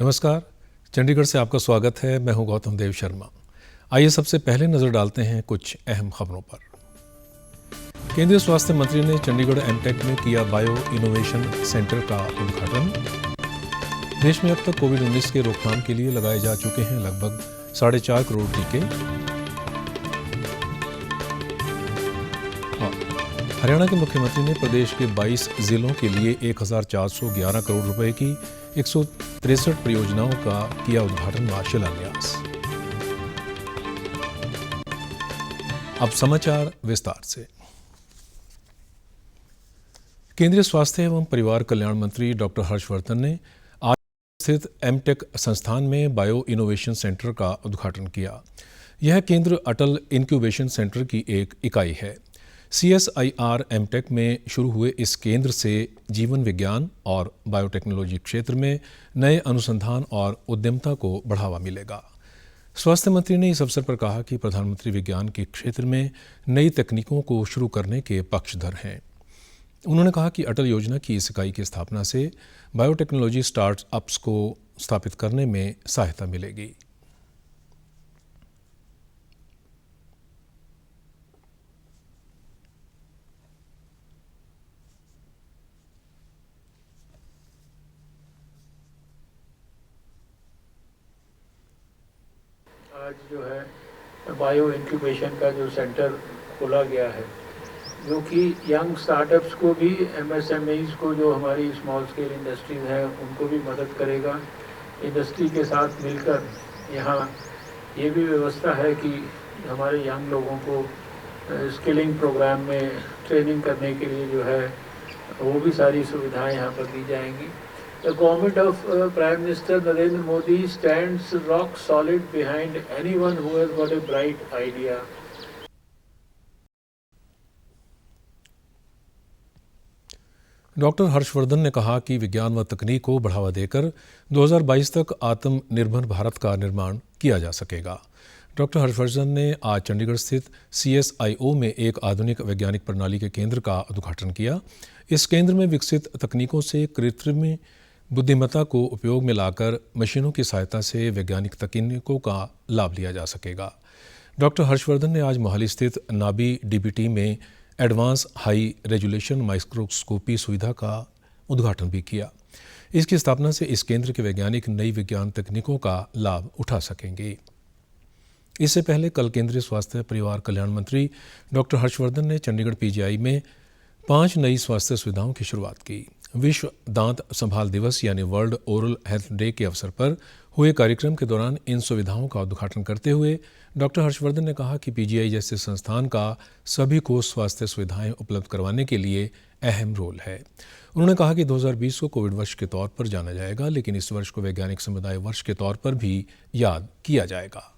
नमस्कार, चंडीगढ़ से आपका स्वागत है। मैं हूं गौतम देव शर्मा। आइए सबसे पहले नजर डालते हैं कुछ अहम खबरों पर। केंद्रीय स्वास्थ्य मंत्री ने चंडीगढ़ एमटेक में किया बायो इनोवेशन सेंटर का उद्घाटन। देश में अब तक कोविड-19 के रोकथाम के लिए लगाए जा चुके हैं लगभग 4.5 करोड़ टीके। हरियाणा के मुख्यमंत्री ने प्रदेश के 22 जिलों के लिए 1411 करोड़ रुपए की 163 परियोजनाओं का किया उद्घाटन व शिलान्यास। अब समाचार विस्तार से। केंद्रीय स्वास्थ्य एवं परिवार कल्याण मंत्री डॉक्टर हर्षवर्धन ने आज स्थित एमटेक संस्थान में बायो इनोवेशन सेंटर का उद्घाटन किया। यह केंद्र अटल इंक्यूबेशन सेंटर की एक इकाई है। CSIR एमटेक में शुरू हुए इस केंद्र से जीवन विज्ञान और बायोटेक्नोलॉजी क्षेत्र में नए अनुसंधान और उद्यमता को बढ़ावा मिलेगा। स्वास्थ्य मंत्री ने इस अवसर पर कहा कि प्रधानमंत्री विज्ञान के क्षेत्र में नई तकनीकों को शुरू करने के पक्षधर हैं। उन्होंने कहा कि अटल योजना की इस इकाई की स्थापना से बायोटेक्नोलॉजी स्टार्टअप्स को स्थापित करने में सहायता मिलेगी। आज जो है बायो इंक्यूबेशन का जो सेंटर खोला गया है, जो कि यंग स्टार्टअप्स को भी, MSMEs को, जो हमारी स्मॉल स्केल इंडस्ट्रीज हैं, उनको भी मदद करेगा। इंडस्ट्री के साथ मिलकर यहाँ ये भी व्यवस्था है कि हमारे यंग लोगों को स्किलिंग प्रोग्राम में ट्रेनिंग करने के लिए जो है वो भी सारी सुविधाएं यहाँ पर दी जाएंगी। The government of Prime Minister Narendra Modi stands rock solid behind anyone who has got a bright idea. Doctor Harshvardhan ने कहा कि विज्ञान व तकनीक को बढ़ावा देकर 2022 तक आत्मनिर्भर भारत का निर्माण किया जा सकेगा। डॉक्टर हर्षवर्धन ने आज चंडीगढ़ स्थित CSIO में एक आधुनिक वैज्ञानिक प्रणाली के केंद्र का उद्घाटन किया। इस केंद्र में विकसित तकनीकों से कृत्रिम बुद्धिमत्ता को उपयोग में लाकर मशीनों की सहायता से वैज्ञानिक तकनीकों का लाभ लिया जा सकेगा। डॉक्टर हर्षवर्धन ने आज मोहाली स्थित नाबी DBT में एडवांस हाई रेजोल्यूशन माइक्रोस्कोपी सुविधा का उद्घाटन भी किया। इसकी स्थापना से इस केंद्र के वैज्ञानिक नई विज्ञान तकनीकों का लाभ उठा सकेंगे। इससे पहले कल केंद्रीय स्वास्थ्य परिवार कल्याण मंत्री डॉक्टर हर्षवर्धन ने चंडीगढ़ PGI में 5 नई स्वास्थ्य सुविधाओं की शुरुआत की। विश्व दांत संभाल दिवस यानी वर्ल्ड ओरल हेल्थ डे के अवसर पर हुए कार्यक्रम के दौरान इन सुविधाओं का उद्घाटन करते हुए डॉक्टर हर्षवर्धन ने कहा कि PGI जैसे संस्थान का सभी को स्वास्थ्य सुविधाएं उपलब्ध करवाने के लिए अहम रोल है। उन्होंने कहा कि 2020 को कोविड वर्ष के तौर पर जाना जाएगा, लेकिन इस वर्ष को वैज्ञानिक समुदाय वर्ष के तौर पर भी याद किया जाएगा।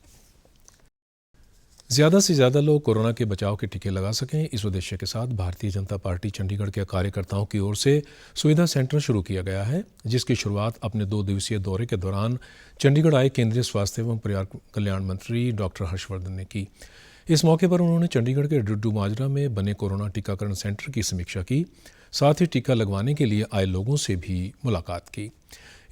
ज़्यादा से ज़्यादा लोग कोरोना के बचाव के टीके लगा सकें, इस उद्देश्य के साथ भारतीय जनता पार्टी चंडीगढ़ के कार्यकर्ताओं की ओर से सुविधा सेंटर शुरू किया गया है, जिसकी शुरुआत अपने 2 दिवसीय दौरे के दौरान चंडीगढ़ आए केंद्रीय स्वास्थ्य एवं परिवार कल्याण मंत्री डॉक्टर हर्षवर्धन ने की। इस मौके पर उन्होंने चंडीगढ़ के डुड्डू माजरा में बने कोरोना टीकाकरण सेंटर की समीक्षा की। साथ ही टीका लगवाने के लिए आए लोगों से भी मुलाकात की।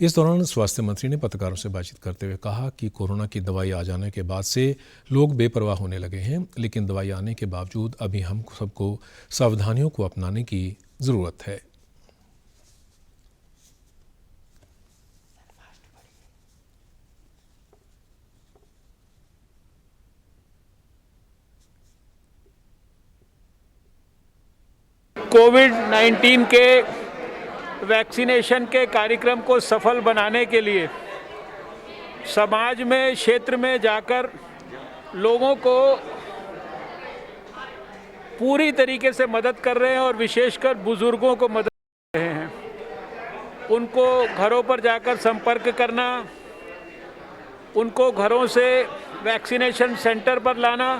इस दौरान स्वास्थ्य मंत्री ने पत्रकारों से बातचीत करते हुए कहा कि कोरोना की दवाई आ जाने के बाद से लोग बेपरवाह होने लगे हैं, लेकिन दवाई आने के बावजूद अभी हम सबको सावधानियों को अपनाने की ज़रूरत है। कोविड-19 के वैक्सीनेशन के कार्यक्रम को सफल बनाने के लिए समाज में, क्षेत्र में जाकर लोगों को पूरी तरीके से मदद कर रहे हैं और विशेषकर बुजुर्गों को मदद कर रहे हैं। उनको घरों पर जाकर संपर्क करना, उनको घरों से वैक्सीनेशन सेंटर पर लाना,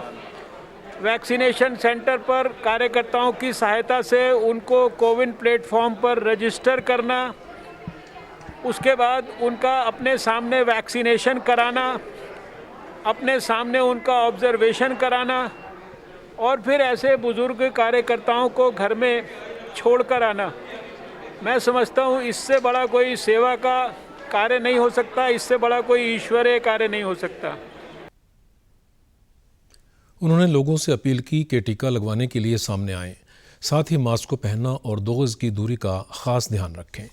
वैक्सीनेशन सेंटर पर कार्यकर्ताओं की सहायता से उनको कोविन प्लेटफॉर्म पर रजिस्टर करना, उसके बाद उनका अपने सामने वैक्सीनेशन कराना, अपने सामने उनका ऑब्जर्वेशन कराना और फिर ऐसे बुजुर्ग कार्यकर्ताओं को घर में छोड़कर आना। मैं समझता हूँ इससे बड़ा कोई सेवा का कार्य नहीं हो सकता, इससे बड़ा कोई ईश्वरीय कार्य नहीं हो सकता। उन्होंने लोगों से अपील की कि टीका लगवाने के लिए सामने आएं, साथ ही मास्क को पहनना और 2 गज की दूरी का खास ध्यान रखें।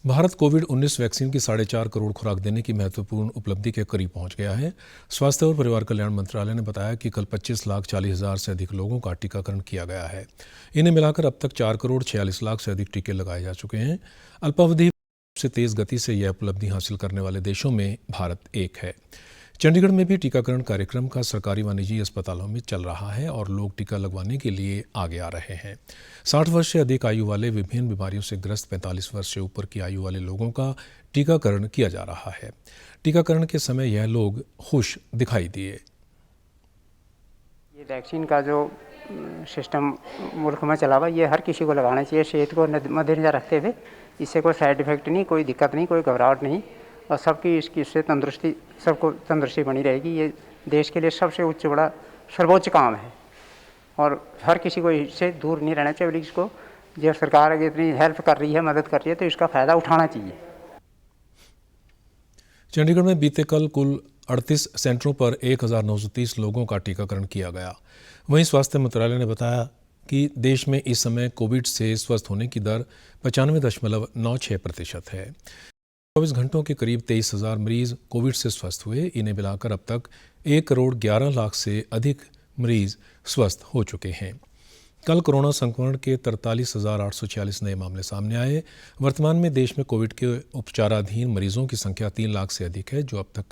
भारत कोविड-19 वैक्सीन की 4.5 करोड़ खुराक देने की महत्वपूर्ण उपलब्धि के करीब पहुंच गया है। स्वास्थ्य और परिवार कल्याण मंत्रालय ने बताया कि कल 25,40,000 से अधिक लोगों का टीकाकरण किया गया है। इन्हें मिलाकर अब तक 4 करोड़ 46 लाख से अधिक टीके लगाए जा चुके हैं। अल्पावधि से तेज गति से यह उपलब्धि हासिल करने वाले देशों में भारत एक है। चंडीगढ़ में भी टीकाकरण कार्यक्रम का सरकारी व निजी अस्पतालों में चल रहा है और लोग टीका लगवाने के लिए आगे आ रहे हैं। 60 वर्ष से अधिक आयु वाले, विभिन्न बीमारियों से ग्रस्त 45 वर्ष से ऊपर की आयु वाले लोगों का टीकाकरण किया जा रहा है। टीकाकरण के समय यह लोग खुश दिखाई दिए। ये वैक्सीन का जो सिस्टम मुल्क में चला हुआ, ये हर किसी को लगाना चाहिए, सेहत को मद्देनजर रखते हुए। इससे कोई साइड इफेक्ट नहीं, कोई दिक्कत नहीं, कोई घबराहट नहीं, और सबकी इससे तंदुरुस्ती, सबको तंदुरुस्ती बनी रहेगी। ये देश के लिए सबसे उच्च बड़ा सर्वोच्च काम है और हर किसी को इससे दूर नहीं रहना चाहिए। इसको जब सरकार अगर इतनी हेल्प कर रही है, मदद कर रही है, तो इसका फ़ायदा उठाना चाहिए। चंडीगढ़ में बीते कल कुल 38 सेंटरों पर 1930 लोगों का टीकाकरण किया गया। वहीं स्वास्थ्य मंत्रालय ने बताया कि देश में इस समय कोविड से स्वस्थ होने की दर 95.96% है। 24 घंटों के करीब 23,000 मरीज कोविड से स्वस्थ हुए। इन्हें मिलाकर अब तक 1 करोड़ 11 लाख से अधिक मरीज स्वस्थ हो चुके हैं। कल कोरोना संक्रमण के 43,846 नए मामले सामने आए। वर्तमान में देश में कोविड के उपचाराधीन मरीजों की संख्या 3 लाख से अधिक है, जो अब तक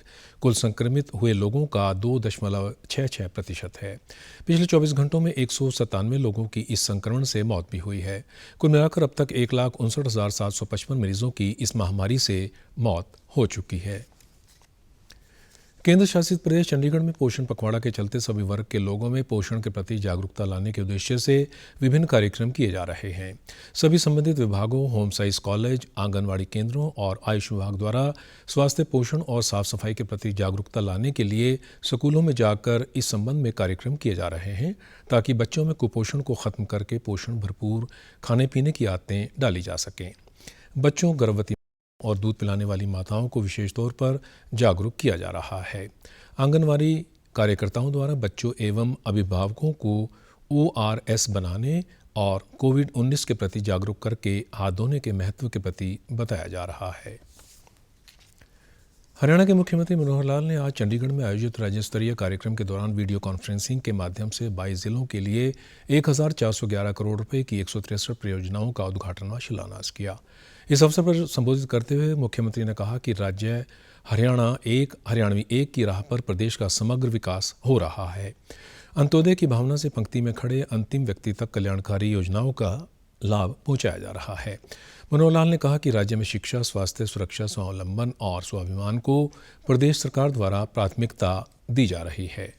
कुल संक्रमित हुए लोगों का 2.66% है। पिछले 24 घंटों में 197 लोगों की इस संक्रमण से मौत भी हुई है। कुल मिलाकर अब तक 1,59,755 मरीजों की इस महामारी से मौत हो चुकी है। केंद्र शासित प्रदेश चंडीगढ़ में पोषण पखवाड़ा के चलते सभी वर्ग के लोगों में पोषण के प्रति जागरूकता लाने के उद्देश्य से विभिन्न कार्यक्रम किए जा रहे हैं। सभी संबंधित विभागों, होम साइंस कॉलेज, आंगनवाड़ी केंद्रों और आयुष विभाग द्वारा स्वास्थ्य, पोषण और साफ सफाई के प्रति जागरूकता लाने के लिए स्कूलों में जाकर इस संबंध में कार्यक्रम किए जा रहे हैं, ताकि बच्चों में कुपोषण को खत्म करके पोषण भरपूर खाने पीने की आदतें डाली जा सकें। बच्चों, गर्भवती और दूध पिलाने वाली माताओं को विशेष तौर पर जागरूक किया जा रहा है। आंगनवाड़ी कार्यकर्ताओं द्वारा बच्चों एवं अभिभावकों को ORS बनाने और कोविड-19 के प्रति जागरूक करके हाथ धोने के महत्व के प्रति बताया जा रहा है। हरियाणा के मुख्यमंत्री मनोहर लाल ने आज चंडीगढ़ में आयोजित राज्य स्तरीय कार्यक्रम के दौरान वीडियो कॉन्फ्रेंसिंग के माध्यम से 22 जिलों के लिए 1,411 करोड़ रुपए की 163 परियोजनाओं का उद्घाटन व शिलान्यास किया। इस अवसर पर संबोधित करते हुए मुख्यमंत्री ने कहा कि राज्य हरियाणवी एक की राह पर प्रदेश का समग्र विकास हो रहा है। अंत्योदय की भावना से पंक्ति में खड़े अंतिम व्यक्ति तक कल्याणकारी योजनाओं का लाभ पहुंचाया जा रहा है। मनोहर लाल ने कहा कि राज्य में शिक्षा, स्वास्थ्य, सुरक्षा, स्वावलंबन और स्वाभिमान को प्रदेश सरकार द्वारा प्राथमिकता दी जा रही है।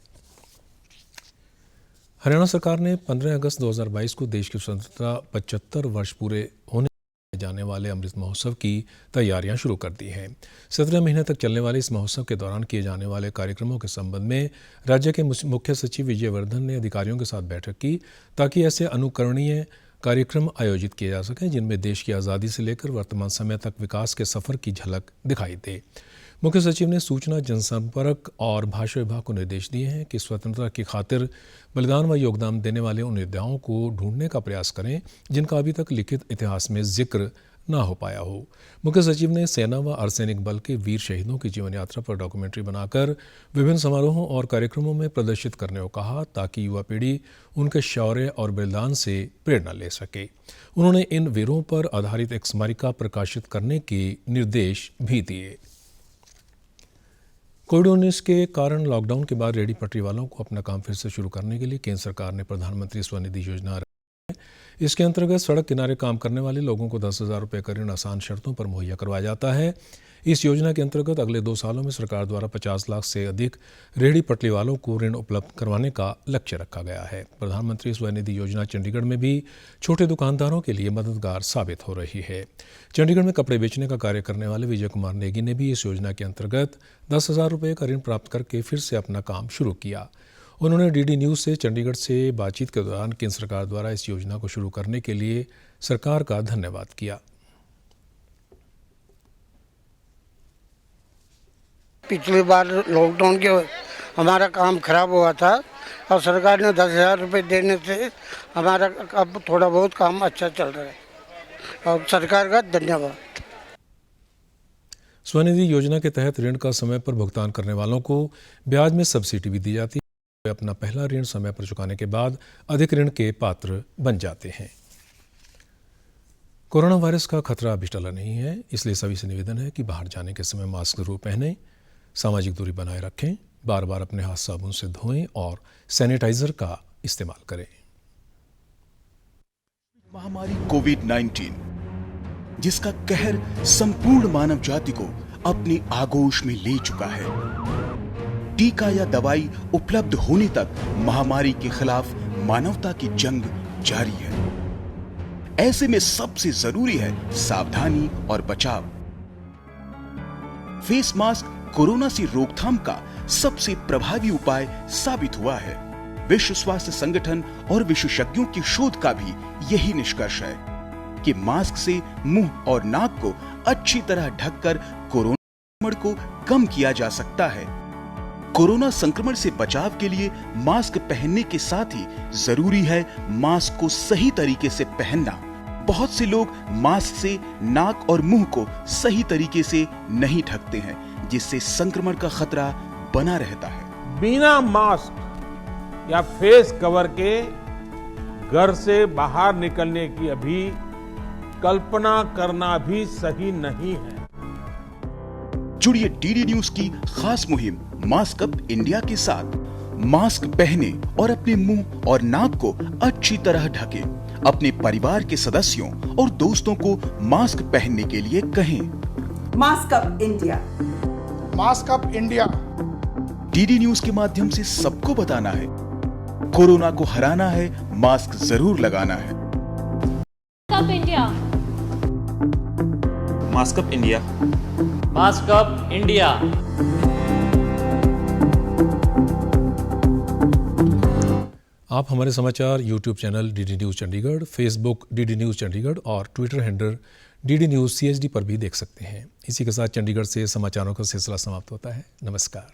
हरियाणा सरकार ने 15 अगस्त 2022 को देश की स्वतंत्रता 75 वर्ष पूरे होने जाने वाले अमृत महोत्सव की तैयारियां शुरू कर दी हैं। 17 महीने तक चलने वाले इस महोत्सव के दौरान किए जाने वाले कार्यक्रमों के संबंध में राज्य के मुख्य सचिव विजय वर्धन ने अधिकारियों के साथ बैठक की, ताकि ऐसे अनुकरणीय कार्यक्रम आयोजित किए जा सकें जिनमें देश की आज़ादी से लेकर वर्तमान समय तक विकास के सफ़र की झलक दिखाई दे। मुख्य सचिव ने सूचना, जनसंपर्क और भाषा विभाग को निर्देश दिए हैं कि स्वतंत्रता की खातिर बलिदान व योगदान देने वाले उन योद्धाओं को ढूंढने का प्रयास करें जिनका अभी तक लिखित इतिहास में जिक्र ना हो पाया हो। मुख्य सचिव ने सेना व अर्धसैनिक बल के वीर शहीदों की जीवन यात्रा पर डॉक्यूमेंट्री बनाकर विभिन्न समारोहों और कार्यक्रमों में प्रदर्शित करने को कहा, ताकि युवा पीढ़ी उनके शौर्य और बलिदान से प्रेरणा ले सके। उन्होंने इन वीरों पर आधारित एक स्मारिका प्रकाशित करने के निर्देश भी दिए। कोविड-19 के कारण लॉकडाउन के बाद रेहड़ी पटरी वालों को अपना काम फिर से शुरू करने के लिए केंद्र सरकार ने प्रधानमंत्री स्वनिधि योजना रखी है। इसके अंतर्गत सड़क किनारे काम करने वाले लोगों को 10,000 रुपये का ऋण आसान शर्तों पर मुहैया करवाया जाता है। इस योजना के अंतर्गत अगले 2 सालों में सरकार द्वारा 50 लाख से अधिक रेहड़ी पटरी वालों को ऋण उपलब्ध करवाने का लक्ष्य रखा गया है। प्रधानमंत्री स्वनिधि योजना चंडीगढ़ में भी छोटे दुकानदारों के लिए मददगार साबित हो रही है। चंडीगढ़ में कपड़े बेचने का कार्य करने वाले विजय कुमार नेगी ने भी इस योजना के अंतर्गत 10,000 रुपये का ऋण प्राप्त करके फिर से अपना काम शुरू किया। उन्होंने DD न्यूज़ से चंडीगढ़ से बातचीत के दौरान केंद्र सरकार द्वारा इस योजना को शुरू करने के लिए सरकार का धन्यवाद किया। पिछली बार लॉकडाउन के हमारा काम खराब हुआ था और सरकार ने 10,000 रुपये देने से हमारा अब थोड़ा बहुत काम अच्छा चल रहा है और सरकार का धन्यवाद। स्वनिधि योजना के तहत ऋण का समय पर भुगतान करने वालों को ब्याज में सब्सिडी भी दी जाती है। वे अपना पहला ऋण समय पर चुकाने के बाद अधिक ऋण के पात्र बन जाते हैं। कोरोना वायरस का खतरा अभी टला नहीं है, इसलिए सभी से निवेदन है कि बाहर जाने के समय मास्क जरूर पहनें, सामाजिक दूरी बनाए रखें, बार बार अपने हाथ साबुन से धोएं और सैनिटाइजर का इस्तेमाल करें। महामारी कोविड-19 जिसका कहर संपूर्ण मानव जाति को अपनी आगोश में ले चुका है। टीका या दवाई उपलब्ध होने तक महामारी के खिलाफ मानवता की जंग जारी है। ऐसे में सबसे जरूरी है सावधानी और बचाव। फेस मास्क कोरोना से रोकथाम का सबसे प्रभावी उपाय साबित हुआ है। विश्व स्वास्थ्य संगठन और विशेषज्ञों की शोध का भी यही निष्कर्ष है कि मास्क से मुंह और नाक को अच्छी तरह ढककर कोरोना संक्रमण को कम किया जा सकता है। कोरोना संक्रमण से बचाव के लिए मास्क पहनने के साथ ही जरूरी है मास्क को सही तरीके से पहनना। बहुत से लोग मास्क से नाक और मुंह को सही तरीके से नहीं ढकते हैं, जिससे संक्रमण का खतरा बना रहता है। बिना मास्क या फेस कवर के घर से बाहर निकलने की अभी कल्पना करना भी सही नहीं है। जुड़िए डीडी न्यूज की खास मुहिम मास्क अप इंडिया के साथ। मास्क पहने और अपने मुंह और नाक को अच्छी तरह ढकें। अपने परिवार के सदस्यों और दोस्तों को मास्क पहनने के लिए कहें। Mask up India, mask up India. DD news के माध्यम से सबको बताना है, कोरोना को हराना है, मास्क जरूर लगाना है। Mask up India, mask up India, mask up India. आप हमारे समाचार YouTube channel DD news Chandigarh, Facebook DD news Chandigarh और Twitter handle DD news CHD पर भी देख सकते हैं। इसी के साथ चंडीगढ़ से समाचारों का सिलसिला समाप्त होता है। नमस्कार।